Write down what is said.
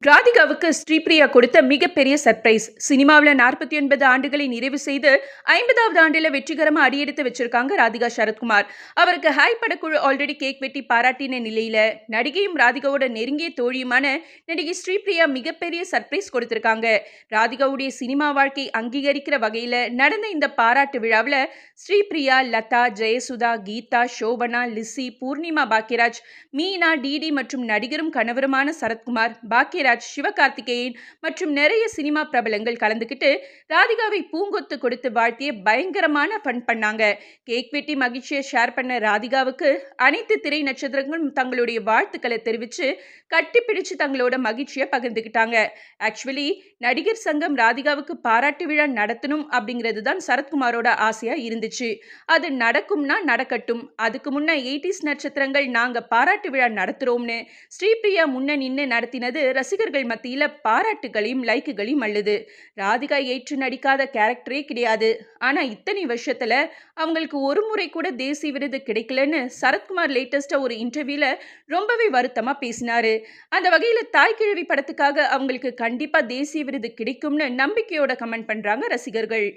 ராதிகாவுக்கு ஸ்ரீபிரியா கொடுத்த மிகப்பெரிய சர்ப்ரைஸ். சினிமாவில் 49 ஆண்டுகளை நிறைவு செய்து 50வது ஆண்டில் வெற்றிகரமாக அடியெடுத்து வச்சிருக்காங்க ராதிகா சரத்குமார். அவருக்கு ஹாய் படக்குழு ஆல்ரெடி கேக் வெட்டி பாராட்டின நிலையில நடிகையும் ராதிகாவோட நெருங்கிய தோழியுமான நடிகை ஸ்ரீபிரியா மிகப்பெரிய சர்ப்ரைஸ் கொடுத்திருக்காங்க. ராதிகாவுடைய சினிமா வாழ்க்கை அங்கீகரிக்கிற வகையில் நடந்த இந்த பாராட்டு விழாவில் ஸ்ரீபிரியா, லதா, ஜெயசுதா, கீதா, சோபனா, லிசி, பூர்ணிமா பாக்யராஜ், மீனா, டிடி மற்றும் நடிகரும் கணவருமான சரத்குமார், பாக்யராஜ், சிவகார்த்திகேயன் மற்றும் நிறைய சினிமா பிரபலங்கள் கலந்துக்கிட்டு ராதிகாவை பூங்கொத்து கொடுத்து வாழ்த்திய பயங்கரமான ஃபன் பண்ணாங்க. கேக் வெட்டி மகிழ்ச்சியை ஷேர் பண்ண ராதிகாவுக்கு அனைத்து திரை நட்சத்திரங்களும் தங்களுடைய வாழ்த்துக்களை தெரிவித்து கட்டிப்பிடிச்சு தங்களோட மகிழ்ச்சியை பகிர்ந்துக்கிட்டாங்க. ஆக்சுவலி நடிகர் சங்கம் ராதிகாவுக்கு பாராட்டு விழா நடத்தணும் அப்படிங்கிறது தான் சரத்குமாரோட ஆசையா இருந்துச்சு. அது நடக்கும்னா நடக்கட்டும், அதுக்கு முன்ன 80s நட்சத்திரங்கள் நாங்க பாராட்டு விழா நடத்துறோம்னு ஸ்ரீபிரியா முன்ன நின்று நடத்தினது ரசிகர்கள் மத்தியில பாராட்டுகளையும் லைக்குகளையும் அள்ளுது. ராதிகா ஏற்று நடிக்காத கேரக்டரே கிடையாது. ஆனா இத்தனை வருஷத்துல அவங்களுக்கு ஒரு முறை கூட தேசிய விருது கிடைக்கலன்னு சரத்குமார் லேட்டஸ்டா ஒரு இன்டர்வியூல ரொம்பவே வருத்தமா பேசினாரு. அந்த வகையில தாய் கிழவி படத்துக்காக அவங்களுக்கு கண்டிப்பா தேசிய விருது கிடைக்கும்னு நம்பிக்கையோட கமெண்ட் பண்றாங்க ரசிகர்கள்.